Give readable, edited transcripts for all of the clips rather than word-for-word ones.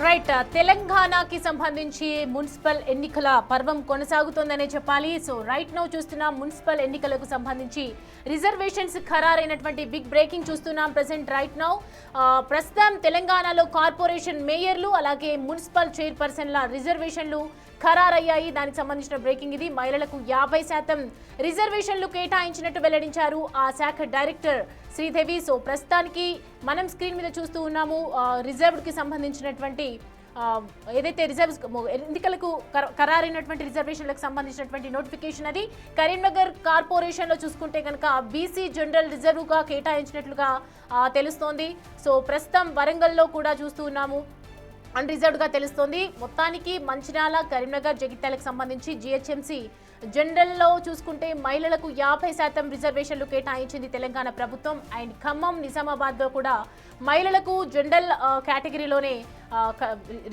Right తెలంగాణకి సంబంధించి municipal ఎన్నికల పర్వం కొనసాగుతోందనే చెప్పాలి. సో రైట్ నౌ చూస్తున్నాం మున్సిపల్ ఎన్నికలకు సంబంధించి రిజర్వేషన్స్ ఖరారైనటువంటి బిగ్ బ్రేకింగ్ చూస్తున్నాం ప్రెసెంట్ రైట్ నౌ. ప్రస్తుతం తెలంగాణలో కార్పొరేషన్ మేయర్లు అలాగే మున్సిపల్ చైర్పర్సన్ల రిజర్వేషన్లు ఖరారయ్యాయి. దానికి సంబంధించిన బ్రేకింగ్ ఇది. మహిళలకు 50% రిజర్వేషన్లు కేటాయించినట్టు వెల్లడించారు ఆ శాఖ డైరెక్టర్ శ్రీదేవి. సో ప్రస్తుతానికి మనం స్క్రీన్ మీద చూస్తూ ఉన్నాము రిజర్వ్డ్కి సంబంధించినటువంటి ఏదైతే ఎన్నికలకు ఖరారైనటువంటి రిజర్వేషన్లకు సంబంధించినటువంటి నోటిఫికేషన్ అది. కరీంనగర్ కార్పొరేషన్లో చూసుకుంటే కనుక బీసీ జనరల్ రిజర్వ్గా కేటాయించినట్లుగా తెలుస్తోంది. సో ప్రస్తుతం వరంగల్లో కూడా చూస్తూ ఉన్నాము అన్రిజర్వ్డ్గా తెలుస్తోంది. మొత్తానికి మంచిర్యాల, కరీంనగర్, జగిత్యాలకు సంబంధించి జిహెచ్ఎంసీ జనరల్లో చూసుకుంటే మహిళలకు 50% రిజర్వేషన్లు కేటాయించింది తెలంగాణ ప్రభుత్వం. అండ్ ఖమ్మం, నిజామాబాద్లో కూడా మహిళలకు జనరల్ కేటగిరీలోనే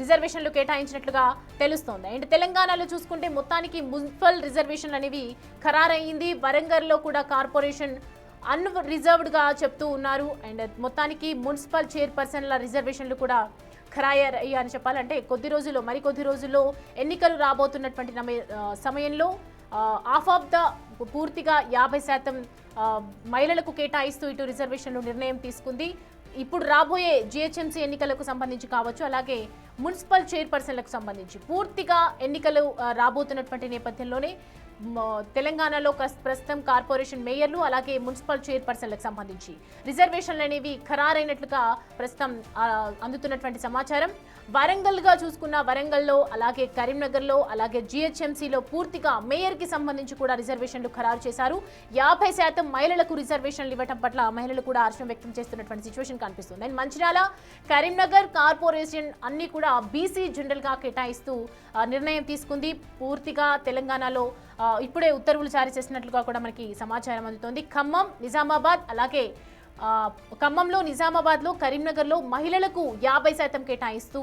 రిజర్వేషన్లు కేటాయించినట్లుగా తెలుస్తోంది. అండ్ తెలంగాణలో చూసుకుంటే మొత్తానికి మున్సిపల్ రిజర్వేషన్లు అనేవి ఖరారయ్యింది. వరంగల్లో కూడా కార్పొరేషన్ అన్రిజర్వ్డ్గా చెప్తూ ఉన్నారు. అండ్ మొత్తానికి మున్సిపల్ చైర్పర్సన్ల రిజర్వేషన్లు కూడా ఖరారయ్యాయి అని చెప్పాలంటే మరికొద్ది రోజుల్లో ఎన్నికలు రాబోతున్నటువంటి సమయంలో హాఫ్ ఆఫ్ ద పూర్తిగా 50% మహిళలకు కేటాయిస్తూ ఇటు రిజర్వేషన్లు నిర్ణయం తీసుకుంది. ఇప్పుడు రాబోయే జిహెచ్ఎంసీ ఎన్నికలకు సంబంధించి కావచ్చు, అలాగే మున్సిపల్ చైర్పర్సన్లకు సంబంధించి పూర్తిగా ఎన్నికలు రాబోతున్నటువంటి నేపథ్యంలోనే తెలంగాణలో ప్రస్తుతం కార్పొరేషన్ మేయర్లు అలాగే మున్సిపల్ చైర్పర్సన్లకు సంబంధించి రిజర్వేషన్లు అనేవి ఖరారైనట్లుగా ప్రస్తుతం అందుతున్నటువంటి సమాచారం. వరంగల్గా చూసుకున్న వరంగల్లో అలాగే కరీంనగర్లో అలాగే జిహెచ్ఎంసీలో పూర్తిగా మేయర్కి సంబంధించి కూడా రిజర్వేషన్లు ఖరారు చేశారు. 50% మహిళలకు రిజర్వేషన్లు ఇవ్వడం పట్ల మహిళలు కూడా హర్షం వ్యక్తం చేస్తున్నటువంటి సిచ్యువేషన్ కనిపిస్తుంది. అండ్ మంచిర్యాల, కరీంనగర్ కార్పొరేషన్ అన్ని కూడా బీసీ జనరల్గా కేటాయిస్తూ నిర్ణయం తీసుకుంది. పూర్తిగా తెలంగాణలో ఇప్పుడే ఉత్తర్వులు జారీ చేసినట్లుగా కూడా మనకి సమాచారం అందుతోంది. ఖమ్మం, నిజామాబాద్ అలాగే ఖమ్మంలో, నిజామాబాద్లో, కరీంనగర్లో మహిళలకు 50% కేటాయిస్తూ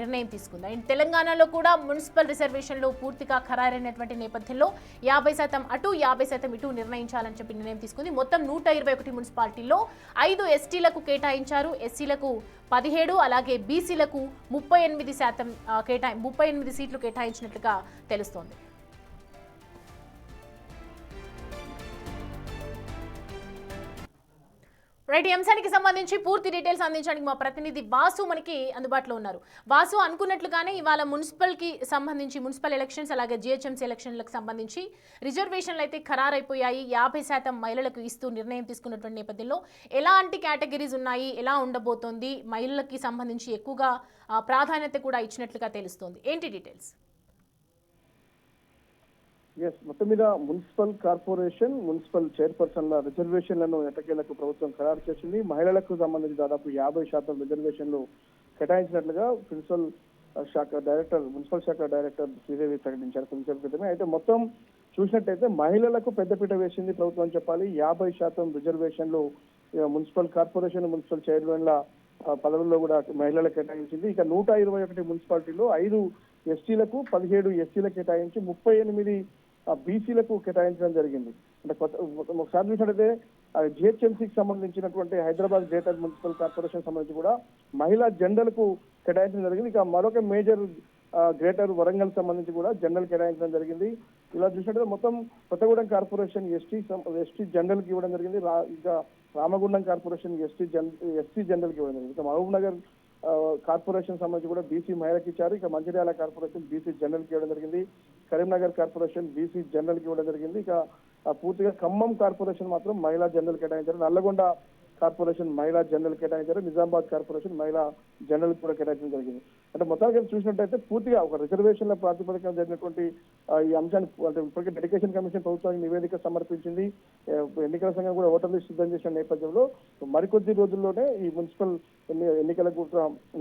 నిర్ణయం తీసుకుంది. అండ్ తెలంగాణలో కూడా మున్సిపల్ రిజర్వేషన్లు పూర్తిగా ఖరారైనటువంటి నేపథ్యంలో 50% అటు 50% ఇటు నిర్ణయించాలని చెప్పి నిర్ణయం తీసుకుంది. మొత్తం 121 మున్సిపాలిటీల్లో 5 ఎస్టీలకు కేటాయించారు. ఎస్సీలకు 17 అలాగే బీసీలకు 38 సీట్లు కేటాయించినట్లుగా తెలుస్తోంది. రైట్, ఈ అంశానికి సంబంధించి పూర్తి డీటెయిల్స్ అందించడానికి మా ప్రతినిధి వాసు మనకి అందుబాటులో ఉన్నారు. వాసు, అనుకున్నట్లుగానే ఇవాళ మున్సిపల్ ఎలక్షన్స్ అలాగే జిహెచ్ఎంసీ ఎలక్షన్లకు సంబంధించి రిజర్వేషన్లు అయితే ఖరారైపోయాయి. 50% మహిళలకు ఇస్తూ నిర్ణయం తీసుకున్నటువంటి నేపథ్యంలో ఎలాంటి కేటగిరీస్ ఉన్నాయి, ఎలా ఉండబోతోంది, మహిళలకి సంబంధించి ఎక్కువగా ప్రాధాన్యత కూడా ఇచ్చినట్లుగా తెలుస్తోంది. ఏంటి డీటెయిల్స్? మొత్తం మీద మున్సిపల్ కార్పొరేషన్, మున్సిపల్ చైర్పర్సన్ల రిజర్వేషన్లను ఎట్టకేలకు ప్రభుత్వం ఖరారు చేసింది. మహిళలకు సంబంధించి దాదాపు 50% రిజర్వేషన్లు కేటాయించినట్లుగా మున్సిపల్ శాఖ డైరెక్టర్ శ్రీదేవి ప్రకటించారు కొంచెం క్రితమే. అయితే మొత్తం చూసినట్టయితే మహిళలకు పెద్దపీట వేసింది ప్రభుత్వం అని చెప్పాలి. 50% రిజర్వేషన్లు మున్సిపల్ కార్పొరేషన్, మున్సిపల్ చైర్మన్ల పదవుల్లో కూడా మహిళలకు కేటాయించింది. ఇక 121 మున్సిపాలిటీలో 5 ఎస్టీలకు, 17 ఎస్సీలకు కేటాయించి 38 బీసీలకు కేటాయించడం జరిగింది. అంటే ఒకసారి చూసినట్టయితే జిహెచ్ఎంసీకి సంబంధించినటువంటి హైదరాబాద్ గ్రేటర్ మున్సిపల్ కార్పొరేషన్ సంబంధించి కూడా మహిళా జనరల్కు కేటాయించడం జరిగింది. ఇక మరొక మేజర్ గ్రేటర్ వరంగల్ సంబంధించి కూడా జనరల్ కేటాయించడం జరిగింది. ఇలా చూసినట్టు మొత్తం కొత్తగూడెం కార్పొరేషన్ ఎస్టీ జనరల్కి ఇవ్వడం జరిగింది. ఇంకా రామగుండం కార్పొరేషన్ ఎస్సీ జనరల్కి ఇవ్వడం జరిగింది. ఇక మహబూబ్ నగర్ కార్పొరేషన్ సంబంధించి కూడా బీసీ మహిళకి ఇచ్చారు. ఇక మంచిర్యాల కార్పొరేషన్ బీసీ జనరల్కి ఇవ్వడం జరిగింది. కరీంనగర్ కార్పొరేషన్ బీసీ జనరల్కి ఇవ్వడం జరిగింది. ఇక పూర్తిగా ఖమ్మం కార్పొరేషన్ మాత్రం మహిళా జనరల్ కేటాయించారు. నల్లగొండ కార్పొరేషన్ మహిళా జనరల్ కేటాయించారు. నిజామాబాద్ కార్పొరేషన్ మహిళా జనరల్ కూడా కేటాయించడం జరిగింది. అంటే మొత్తానికి చూసినట్టయితే పూర్తిగా ఒక రిజర్వేషన్ల ప్రాతిపదికన జరిగినటువంటి ఈ అంశాన్ని అంటే ఇప్పటికే డెడికేషన్ కమిషన్ ప్రభుత్వానికి నివేదిక సమర్పించింది. ఎన్నికల సంఘం కూడా ఓటర్ లిస్ట్ సిద్ధం చేసిన నేపథ్యంలో మరికొద్ది రోజుల్లోనే ఈ మున్సిపల్ ఎన్నికలకు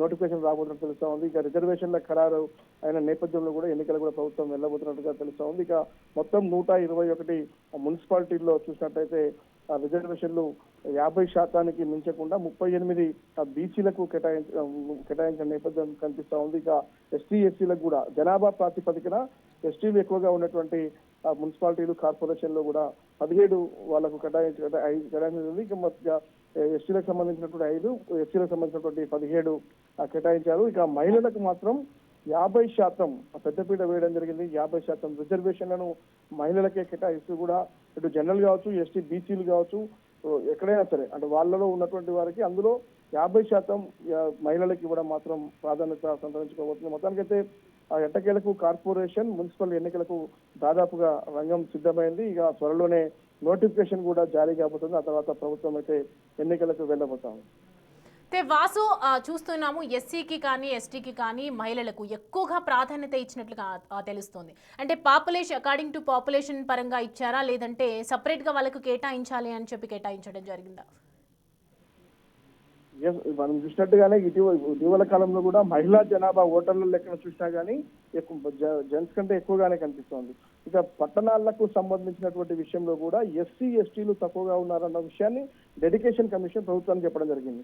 నోటిఫికేషన్ రాబోతున్నట్టు తెలుస్తా ఉంది. ఇక రిజర్వేషన్ల ఖరారు అయిన నేపథ్యంలో కూడా ఎన్నికలు కూడా ప్రభుత్వం వెళ్ళబోతున్నట్టుగా తెలుస్తా ఉంది. ఇక మొత్తం 121 మున్సిపాలిటీల్లో చూసినట్టయితే రిజర్వేషన్లు 50% మించకుండా 38 బీసీలకు కేటాయించిన నేపథ్యం కనిపిస్తా ఉంది. ఇక ఎస్సీలకు కూడా జనాభా ప్రాతిపదికన ఎస్టీలు ఎక్కువగా ఉన్నటువంటి మున్సిపాలిటీలు, కార్పొరేషన్లో కూడా 17 వాళ్ళకు కేటాయించింది. ఇక ఎస్టీలకు సంబంధించినటువంటి 5, ఎస్సీలకు సంబంధించినటువంటి 17 కేటాయించారు. ఇక మహిళలకు మాత్రం 50% పెద్దపీట వేయడం జరిగింది. 50% రిజర్వేషన్లను మహిళలకే కేటాయిస్తూ కూడా ఇటు జనరల్ కావచ్చు, ఎస్టీ బీసీలు కావచ్చు, ఎక్కడైనా సరే అంటే వాళ్ళలో ఉన్నటువంటి వారికి అందులో 50% మహిళలకు ఇవ్వడం మాత్రం ప్రాధాన్యత సంతరించుకోబోతుంది. మొత్తానికైతే ఎట్టకేలకు కార్పొరేషన్ మున్సిపల్ ఎన్నికలకు దాదాపుగా రంగం సిద్ధమైంది. ఇక త్వరలోనే నోటిఫికేషన్ కూడా జారీ కాబోతుంది. ఆ తర్వాత ప్రభుత్వం అయితే ఎన్నికలకు వెళ్ళబోతాము. వాసు చూస్తున్నాము ఎస్సీకి కానీ ఎస్టీకి కానీ మహిళలకు ఎక్కువగా ప్రాధాన్యత ఇచ్చినట్లుగా తెలుస్తుంది. అంటే పాపులేషన్ అకార్డింగ్ టు పాపులేషన్ పరంగా ఇచ్చారా, లేదంటే సపరేట్గా వాళ్ళకు కేటాయించాలి అని చెప్పి కేటాయించడం జరిగిందా? మనం చూసినట్టుగానే ఇటీవల కాలంలో కూడా మహిళా జనాభా ఓటర్ల లెక్కన చూసినా గానీ ఎక్కువ జెంట్స్ కంటే ఎక్కువగానే కనిపిస్తోంది. ఇక పట్టణాలకు సంబంధించినటువంటి విషయంలో కూడా ఎస్సీ ఎస్టీలు తక్కువగా ఉన్నారన్న విషయాన్ని డెడికేషన్ కమిషన్ ప్రభుత్వానికి చెప్పడం జరిగింది.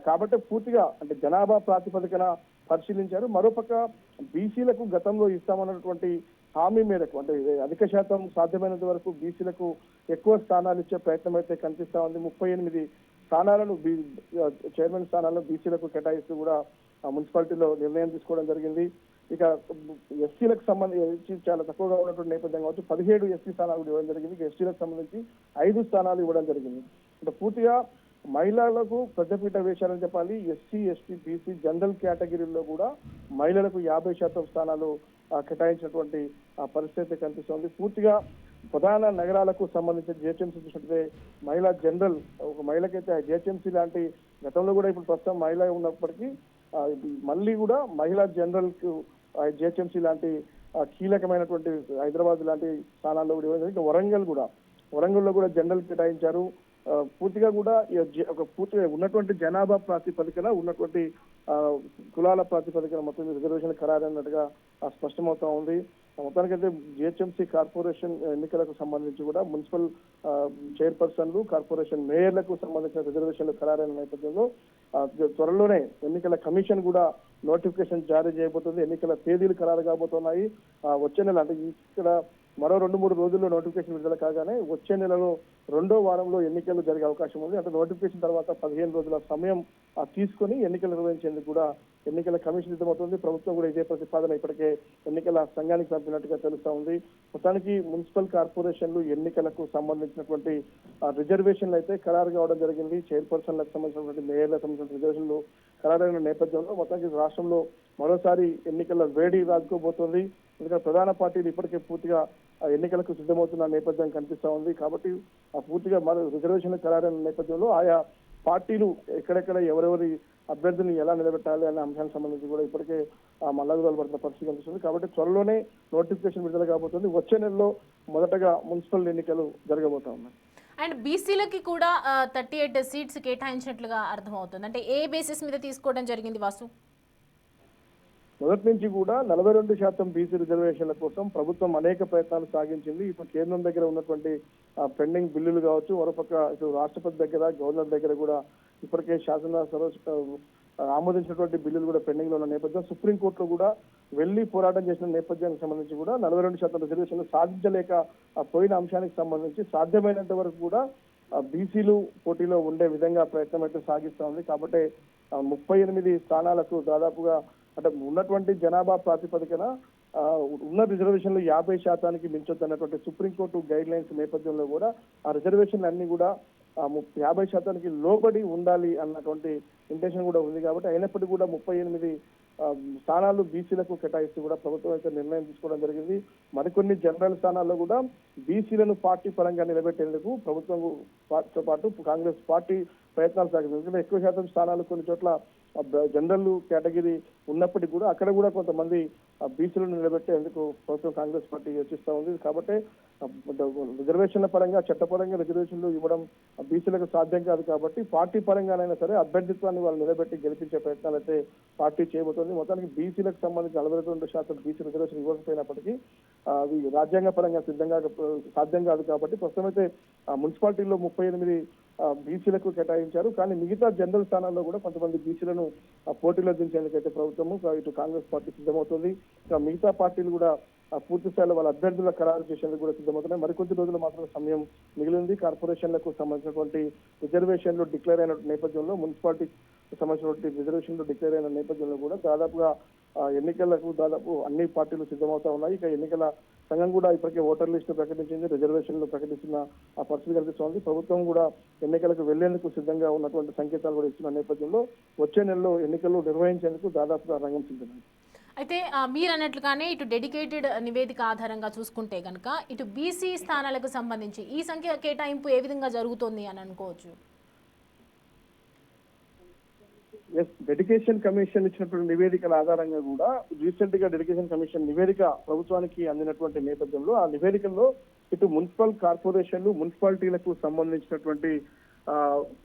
కాబట్టి పూర్తిగా అంటే జనాభా ప్రాతిపదికన పరిశీలించారు. మరోపక్క బీసీలకు గతంలో ఇస్తామన్నటువంటి హామీ మేరకు అంటే అధిక శాతం సాధ్యమైనంత వరకు బీసీలకు ఎక్కువ స్థానాలు ఇచ్చే ప్రయత్నం అయితే కనిపిస్తా ఉంది. 38 స్థానాలను చైర్మన్ స్థానాలను బీసీలకు కేటాయిస్తూ కూడా మున్సిపాలిటీలో నిర్ణయం తీసుకోవడం జరిగింది. ఇక ఎస్సీలకు సంబంధించి చాలా తక్కువగా ఉన్నటువంటి నేపథ్యం కావచ్చు 17 ఎస్సీ స్థానాలు ఇవ్వడం జరిగింది. ఎస్టీలకు సంబంధించి 5 స్థానాలు ఇవ్వడం జరిగింది. అంటే పూర్తిగా మహిళలకు పెద్దపీట వేశారని చెప్పాలి. ఎస్సీ ఎస్టీ బీసీ జనరల్ కేటగిరీల్లో కూడా మహిళలకు 50% స్థానాలు కేటాయించినటువంటి పరిస్థితి కనిపిస్తోంది. పూర్తిగా ప్రధాన నగరాలకు సంబంధించిన జిహెచ్ఎంసీ చూసినట్లయితే మహిళా జనరల్ ఒక మహిళకైతే జిహెచ్ఎంసీ లాంటి గతంలో కూడా ఇప్పుడు ప్రస్తుతం మహిళ ఉన్నప్పటికీ మళ్ళీ కూడా మహిళా జనరల్ కు జిహెచ్ఎంసీ లాంటి కీలకమైనటువంటి హైదరాబాద్ లాంటి స్థానాల్లో కూడా ఇవ్వడం. వరంగల్లో కూడా జనరల్ కేటాయించారు. పూర్తిగా కూడా ఒక పూర్తిగా ఉన్నటువంటి జనాభా ప్రాతిపదికన ఉన్నటువంటి కులాల ప్రాతిపదికన మొత్తం రిజర్వేషన్ ఖరారైనట్టుగా స్పష్టమవుతా ఉంది. మొత్తానికైతే జిహెచ్ఎంసీ కార్పొరేషన్ ఎన్నికలకు సంబంధించి కూడా మున్సిపల్ చైర్పర్సన్లు కార్పొరేషన్ మేయర్లకు సంబంధించిన రిజర్వేషన్లు ఖరారైన నేపథ్యంలో త్వరలోనే ఎన్నికల కమిషన్ కూడా నోటిఫికేషన్ జారీ చేయబోతుంది. ఎన్నికల తేదీలు ఖరారు కాబోతున్నాయి. వచ్చే నెల అంటే ఇక్కడ మరో 2-3 రోజుల్లో నోటిఫికేషన్ విడుదల కాగానే వచ్చే నెలలో 2వ వారంలో ఎన్నికలు జరిగే అవకాశం ఉంది. అంటే నోటిఫికేషన్ తర్వాత 15 రోజుల సమయం తీసుకుని ఎన్నికలు నిర్వహించేందుకు కూడా ఎన్నికల కమిషన్ సిద్ధమవుతుంది. ప్రభుత్వం కూడా ఇదే ప్రతిపాదన ఇప్పటికే ఎన్నికల సంఘానికి పంపినట్టుగా తెలుస్తా ఉంది. మొత్తానికి మున్సిపల్ కార్పొరేషన్లు ఎన్నికలకు సంబంధించినటువంటి రిజర్వేషన్లు అయితే ఖరారు కావడం జరిగింది. చైర్పర్సన్లకు సంబంధించినటువంటి మేయర్లకు సంబంధించిన రిజర్వేషన్లు ఖరారైన నేపథ్యంలో మొత్తానికి రాష్ట్రంలో మరోసారి ఎన్నికల వేడి రాజుకోబోతోంది. ఎందుకంటే ప్రధాన పార్టీలు ఇప్పటికే పూర్తిగా ఎన్నికలకు సిద్ధమవుతున్న నేపథ్యం కనిపిస్తా ఉంది. కాబట్టి పూర్తిగా మరో రిజర్వేషన్లు ఖరారైన నేపథ్యంలో ఆయా పార్టీలు ఎక్కడెక్కడ ఎవరెవరి అభ్యర్థులను ఎలా నిలబెట్టాలి అనే అంశానికి సంబంధించి కూడా ఇప్పటికే మల్లగుదలు పడుతున్న పరిస్థితి కనిపిస్తుంది. కాబట్టి త్వరలోనే నోటిఫికేషన్ విడుదల కాబోతుంది. వచ్చే నెలలో మొదటగా మున్సిపల్ ఎన్నికలు జరగబోతా ఉన్నాయి. అండ్ బీసీలకి కూడా 38 సీట్స్ కేటాయించినట్లుగా అర్థమవుతుంది. అంటే ఏ బేసిస్ మీద తీసుకోవడం జరిగింది వాసు? మొదటి నుంచి కూడా 42% బీసీ రిజర్వేషన్ల కోసం ప్రభుత్వం అనేక ప్రయత్నాలు సాగించింది. ఇప్పుడు కేంద్రం దగ్గర ఉన్నటువంటి పెండింగ్ బిల్లులు కావచ్చు, మరోపక్క ఇటు రాష్ట్రపతి దగ్గర గవర్నర్ దగ్గర కూడా ఇప్పటికే శాసనసభ ఆమోదించినటువంటి బిల్లులు కూడా పెండింగ్ లో ఉన్న నేపథ్యం సుప్రీంకోర్టులో కూడా వెళ్లి పోరాటం చేసిన నేపథ్యానికి సంబంధించి కూడా 42% రిజర్వేషన్లు సాధించలేక పోయిన అంశానికి సంబంధించి సాధ్యమైనంత వరకు కూడా బీసీలు పోటీలో ఉండే విధంగా ప్రయత్నం అయితే సాగిస్తా ఉంది. కాబట్టి 38 స్థానాలకు దాదాపుగా అంటే ఉన్నటువంటి జనాభా ప్రాతిపదికన ఉన్న రిజర్వేషన్లు 50% మించొద్దు అన్నటువంటి సుప్రీంకోర్టు గైడ్ లైన్స్ నేపథ్యంలో కూడా ఆ రిజర్వేషన్లు అన్ని కూడా 50% లోబడి ఉండాలి అన్నటువంటి ఇంటెన్షన్ కూడా ఉంది. కాబట్టి అయినప్పటికీ కూడా 38 స్థానాలు బీసీలకు కేటాయిస్తూ కూడా ప్రభుత్వం అయితే నిర్ణయం తీసుకోవడం జరిగింది. మరికొన్ని జనరల్ స్థానాల్లో కూడా బీసీలను పార్టీ పరంగా నిలబెట్టేందుకు ప్రభుత్వంతో పాటు కాంగ్రెస్ పార్టీ ప్రయత్నాలు సాగింది. ఎందుకంటే ఎక్కువ శాతం స్థానాలు కొన్ని చోట్ల జనరల్ కేటగిరీ ఉన్నప్పటికీ కూడా అక్కడ కూడా కొంతమంది బీసీలను నిలబెట్టేందుకు ప్రభుత్వం కాంగ్రెస్ పార్టీ యోచిస్తా ఉంది. కాబట్టి రిజర్వేషన్ల పరంగా చట్టపరంగా రిజర్వేషన్లు ఇవ్వడం బీసీలకు సాధ్యం కాదు. కాబట్టి పార్టీ పరంగానైనా సరే అభ్యర్థిత్వాన్ని వాళ్ళు నిలబెట్టి గెలిపించే ప్రయత్నాలు అయితే పార్టీ చేయబోతోంది. మొత్తానికి బీసీలకు సంబంధించి 42% బీసీ రిజర్వేషన్ ఇవ్వకపోయినప్పటికీ అవి రాజ్యాంగ పరంగా సాధ్యం కాదు. కాబట్టి ప్రస్తుతం అయితే మున్సిపాలిటీల్లో 38 బీసీలకు కేటాయించారు. కానీ మిగతా జనరల్ స్థానాల్లో కూడా కొంతమంది బీసీలను పోటీలో దించేందుకైతే ప్రభుత్వము ఇటు కాంగ్రెస్ పార్టీ సిద్ధమవుతుంది. మిగతా పార్టీలు కూడా పూర్తి స్థాయిలో వాళ్ళ అభ్యర్థుల ఖరారు చేసేందుకు కూడా సిద్ధమవుతున్నాయి. మరికొద్ది రోజులు మాత్రం సమయం మిగిలింది. కార్పొరేషన్లకు సంబంధించినటువంటి రిజర్వేషన్లు డిక్లేర్ అయిన నేపథ్యంలో, మున్సిపాలిటీ సంబంధించినటువంటి రిజర్వేషన్లు డిక్లేర్ అయిన నేపథ్యంలో కూడా దాదాపుగా ఎన్నికలకు దాదాపు అన్ని పార్టీలు సిద్ధమవుతా ఉన్నాయి. ఇక ఎన్నికల సంఘం కూడా ఇప్పటికే ఓటర్ లిస్టు ప్రకటించింది, రిజర్వేషన్లు ప్రకటిస్తున్న ఆ పరిస్థితి కనిపిస్తోంది. ప్రభుత్వం కూడా ఎన్నికలకు వెళ్లేందుకు సిద్ధంగా ఉన్నటువంటి సంకేతాలు కూడా ఇస్తున్న నేపథ్యంలో వచ్చే నెలలో ఎన్నికలు నిర్వహించేందుకు దాదాపుగా రంగం సిద్ధమైంది. అయితే మీరు అన్నట్లుగానే ఇటు డెడికేటెడ్ నివేదిక ఆధారంగా చూసుకుంటే కనుక ఇటు బీసీ స్థానాలకు సంబంధించి ఈ సంఖ్య కేటాయింపు ఏ విధంగా జరుగుతోంది అని అనుకోవచ్చు? డెడికేషన్ కమిషన్ ఇచ్చినటువంటి నివేదికల ఆధారంగా కూడా రీసెంట్ గా డెడికేషన్ కమిషన్ నివేదిక ప్రభుత్వానికి అందినటువంటి నేపథ్యంలో ఆ నివేదికల్లో ఇటు మున్సిపల్ కార్పొరేషన్లు, మున్సిపాలిటీలకు సంబంధించినటువంటి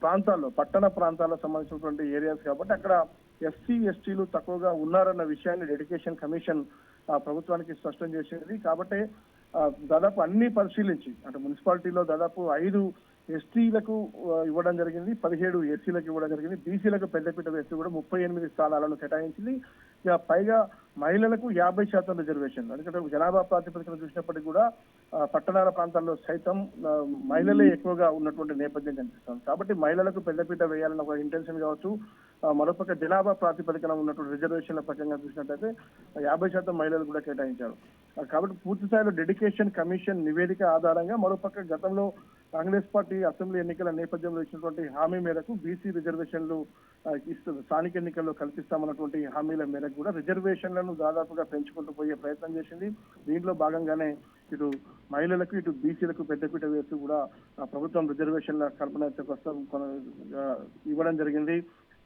ప్రాంతాల్లో, పట్టణ ప్రాంతాలకు సంబంధించినటువంటి ఏరియాస్ కాబట్టి అక్కడ ఎస్సీ ఎస్టీలు తక్కువగా ఉన్నారన్న విషయాన్ని డెడికేషన్ కమిషన్ ప్రభుత్వానికి స్పష్టం చేసేది. కాబట్టి దాదాపు అన్ని పరిశీలించి అంటే మున్సిపాలిటీలో దాదాపు 5 ఎస్టీలకు ఇవ్వడం జరిగింది, 17 ఎస్సీలకు ఇవ్వడం జరిగింది, బీసీలకు పెద్దపీట వేస్తూ కూడా 38 స్థానాలను కేటాయించింది. ఇక పైగా మహిళలకు 50% రిజర్వేషన్లు. ఎందుకంటే జనాభా ప్రాతిపదికన చూసినప్పటికీ కూడా పట్టణాల ప్రాంతాల్లో సైతం మహిళలే ఎక్కువగా ఉన్నటువంటి నేపథ్యం కనిపిస్తుంది. కాబట్టి మహిళలకు పెద్దపీట వేయాలన్న ఒక ఇంటెన్షన్ కావచ్చు, మరోపక్క జనాభా ప్రాతిపదికన ఉన్నటువంటి రిజర్వేషన్ల ప్రకారంగా చూసినట్టయితే 50% మహిళలు కూడా కేటాయించారు. కాబట్టి పూర్తి స్థాయిలో డెడికేషన్ కమిషన్ నివేదిక ఆధారంగా మరోపక్క గతంలో కాంగ్రెస్ పార్టీ అసెంబ్లీ ఎన్నికల నేపథ్యంలో ఇచ్చినటువంటి హామీ మేరకు బీసీ రిజర్వేషన్లు స్థానిక ఎన్నికల్లో కల్పిస్తామన్నటువంటి హామీల మేరకు కూడా రిజర్వేషన్లను దాదాపుగా పెంచుకుంటూ పోయే ప్రయత్నం చేసింది. దీంట్లో భాగంగానే ఇటు మహిళలకు ఇటు బీసీలకు పెద్దపీట వేస్తూ కూడా ప్రభుత్వం రిజర్వేషన్ల కల్పన ప్రస్తుతం ఇవ్వడం జరిగింది.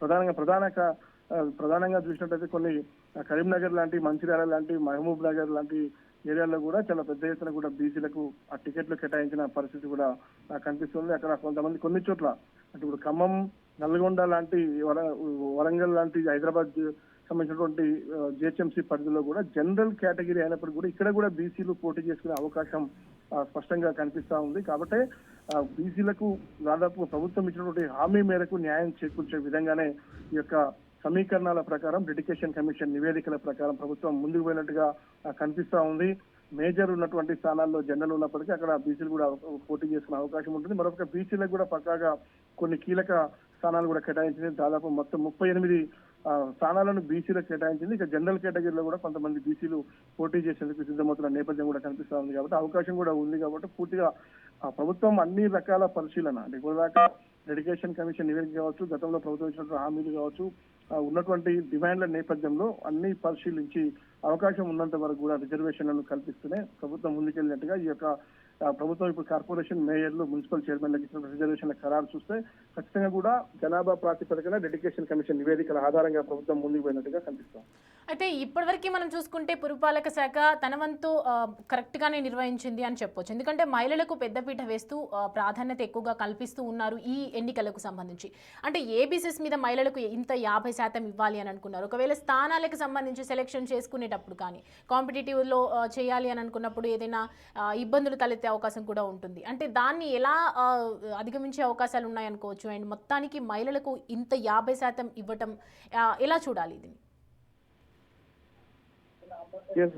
ప్రధానంగా చూసినట్టయితే కొన్ని కరీంనగర్ లాంటి, మంచిర్యాల లాంటి, మహబూబ్ నగర్ లాంటి ఏరియాల్లో కూడా చాలా పెద్ద ఎత్తున కూడా బీసీలకు ఆ టికెట్లు కేటాయించిన పరిస్థితి కూడా కనిపిస్తుంది. అక్కడ కొంతమంది కొన్ని చోట్ల అంటే ఇప్పుడు ఖమ్మం, నల్గొండ లాంటి, వరంగల్ లాంటి, హైదరాబాద్ సంబంధించినటువంటి జిహెచ్ఎంసీ పరిధిలో కూడా జనరల్ కేటగిరీ అయినప్పుడు కూడా ఇక్కడ కూడా బీసీలు పోటీ చేసుకునే అవకాశం స్పష్టంగా కనిపిస్తా ఉంది. కాబట్టి బీసీలకు దాదాపు ప్రభుత్వం ఇచ్చినటువంటి హామీ మేరకు న్యాయం చేకూర్చే విధంగానే ఈ యొక్క సమీకరణాల ప్రకారం డెడికేషన్ కమిషన్ నివేదికల ప్రకారం ప్రభుత్వం ముందుకు పోయినట్టుగా కనిపిస్తా ఉంది. మేజర్ ఉన్నటువంటి స్థానాల్లో జనరల్ ఉన్నప్పటికీ అక్కడ బీసీలు కూడా పోటీ చేసుకునే అవకాశం ఉంటుంది. మరొక బీసీలకు కూడా పక్కాగా కొన్ని కీలక స్థానాలు కూడా కేటాయించింది. దాదాపు మొత్తం 38 స్థానాలను బీసీలకు కేటాయించింది. ఇక జనరల్ కేటగిరీలో కూడా కొంతమంది బీసీలు పోటీ చేసేందుకు సిద్ధమవుతున్న నేపథ్యం కూడా కనిపిస్తా ఉంది. కాబట్టి అవకాశం కూడా ఉంది. కాబట్టి పూర్తిగా ప్రభుత్వం అన్ని రకాల పరిశీలన అంటే ఇప్పటిదాకా డెడికేషన్ కమిషన్ నివేదిక కావచ్చు, గతంలో ప్రభుత్వం ఇచ్చినటువంటి హామీలు కావచ్చు, ఉన్నటువంటి డిమాండ్ల నేపథ్యంలో అన్ని పరిశీలించి అవకాశం ఉన్నంత వరకు కూడా రిజర్వేషన్లను కల్పిస్తూనే ప్రభుత్వం ముందుకెళ్ళినట్టుగా ఈ యొక్క ప్రభుత్వం ఇప్పుడు కార్పొరేషన్ మేయర్లు, మున్సిపల్ చైర్మన్లకు ఇచ్చిన రిజర్వేషన్ల ఖరారు చూస్తే ఖచ్చితంగా కూడా జనాభా ప్రాతిపదికన డెడికేషన్ కమిషన్ నివేదికల ఆధారంగా ప్రభుత్వం ముందుకు పోయినట్టుగా కనిపిస్తాం. అయితే ఇప్పటివరకు మనం చూసుకుంటే పురపాలక శాఖ తన వంతు కరెక్ట్గానే నిర్వహించింది అని చెప్పొచ్చు. ఎందుకంటే మహిళలకు పెద్దపీట వేస్తూ ప్రాధాన్యత ఎక్కువగా కల్పిస్తూ ఉన్నారు ఈ ఎన్నికలకు సంబంధించి. అంటే ఏ బేసిస్ మీద మహిళలకు ఇంత 50% ఇవ్వాలి అని అనుకున్నారు? ఒకవేళ స్థానాలకు సంబంధించి సెలెక్షన్ చేసుకునేటప్పుడు కానీ కాంపిటేటివ్లో చేయాలి అని అనుకున్నప్పుడు ఏదైనా ఇబ్బందులు తలెత్తే అవకాశం కూడా ఉంటుంది. అంటే దాన్ని ఎలా అధిగమించే అవకాశాలు ఉన్నాయనుకోవచ్చు? అండ్ మొత్తానికి మహిళలకు ఇంత 50% ఇవ్వటం ఎలా చూడాలి ఇది?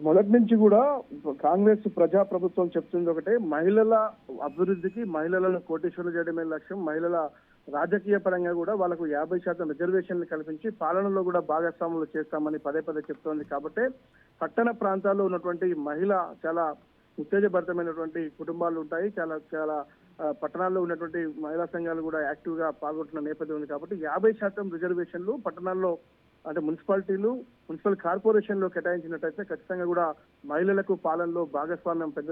మొదటి నుంచి కూడా కాంగ్రెస్ ప్రజాప్రభుత్వం చెప్తుంది ఒకటే, మహిళల అభివృద్ధికి, మహిళలను కోటీశ్వరులు చేయడమే లక్ష్యం. మహిళల రాజకీయ పరంగా కూడా వాళ్ళకు 50% రిజర్వేషన్లు కల్పించి పాలనలో కూడా భాగస్వాములు చేస్తామని పదే చెప్తోంది. కాబట్టి పట్టణ ప్రాంతాల్లో ఉన్నటువంటి మహిళ చాలా ఉత్తేజభరితమైనటువంటి కుటుంబాలు ఉంటాయి. చాలా పట్టణాల్లో ఉన్నటువంటి మహిళా సంఘాలు కూడా యాక్టివ్ గా పాల్గొంటున్న నేపథ్యం ఉంది. కాబట్టి 50% రిజర్వేషన్లు పట్టణాల్లో అంటే మున్సిపాలిటీలు, మున్సిపల్ కార్పొరేషన్ లో కేటాయించినట్టయితే ఖచ్చితంగా కూడా మహిళలకు పాలనలో భాగస్వామ్యం పెద్ద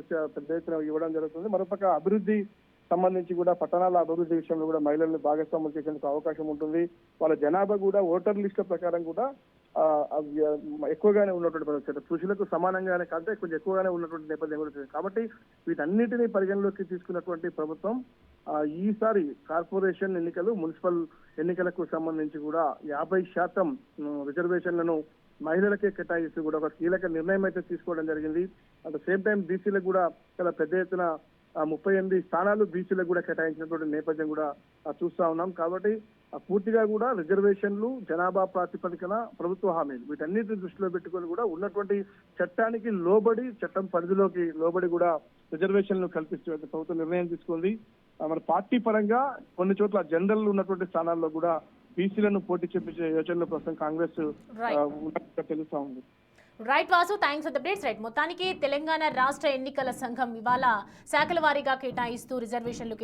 ఎత్తున ఇవ్వడం జరుగుతుంది. మరోపక్క అభివృద్ధి సంబంధించి కూడా పట్టణాల అభివృద్ధి విషయంలో కూడా మహిళలను భాగస్వామ్యం చేసేందుకు అవకాశం ఉంటుంది. వాళ్ళ జనాభా కూడా ఓటర్ లిస్టుల ప్రకారం కూడా ఎక్కువగానే ఉన్నటువంటి పరిస్థితి, పురుషులకు సమానంగానే కాదు కొంచెం ఎక్కువగానే ఉన్నటువంటి నేపథ్యం కూడా. కాబట్టి వీటన్నిటినీ పరిగణలోకి తీసుకున్నటువంటి ప్రభుత్వం ఈసారి కార్పొరేషన్ ఎన్నికలు, మున్సిపల్ ఎన్నికలకు సంబంధించి కూడా 50% రిజర్వేషన్లను మహిళలకే కేటాయిస్తూ కూడా ఒక కీలక నిర్ణయం అయితే తీసుకోవడం జరిగింది. అట్ ద సేమ్ టైం బీసీలకు కూడా చాలా పెద్ద ఎత్తున 38 స్థానాలు బీసీలకు కూడా కేటాయించినటువంటి నేపథ్యం కూడా చూస్తా ఉన్నాం. కాబట్టి పూర్తిగా కూడా రిజర్వేషన్లు, జనాభా ప్రాతిపదికన ప్రభుత్వ హామీలు వీటన్నిటిని దృష్టిలో పెట్టుకొని కూడా ఉన్నటువంటి చట్టానికి లోబడి, చట్టం పరిధిలోకి లోబడి కూడా రిజర్వేషన్లు కల్పిస్తూ ప్రభుత్వం నిర్ణయం తీసుకుంది. మన పార్టీ పరంగా కొన్ని చోట్ల జనరల్ ఉన్నటువంటి స్థానాల్లో కూడా బీసీలను పోటీ చేపించే యోచనలో ప్రస్తుతం కాంగ్రెస్ ఉన్నట్టుగా తెలుస్తా ఉంది. Right Vasu, thanks for the updates. Right, మొత్తానికి తెలంగాణ రాష్ట్ర ఎన్నికల సంఘం ఇవాళ శాఖల వారీగా కేటాయిస్తూ రిజర్వేషన్లు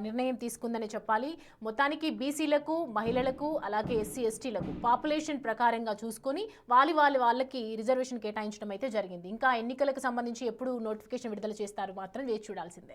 నిర్ణయం తీసుకుందని చెప్పాలి. మొత్తానికి బీసీలకు, మహిళలకు, అలాగే ఎస్సీ ఎస్టీలకు పాపులేషన్ ప్రకారంగా చూసుకొని వాళ్ళకి రిజర్వేషన్ కేటాయించడం అయితే జరిగింది. ఇంకా ఎన్నికలకు సంబంధించి ఎప్పుడు నోటిఫికేషన్ విడుదల చేస్తారు మాత్రం వేచి చూడాల్సిందే.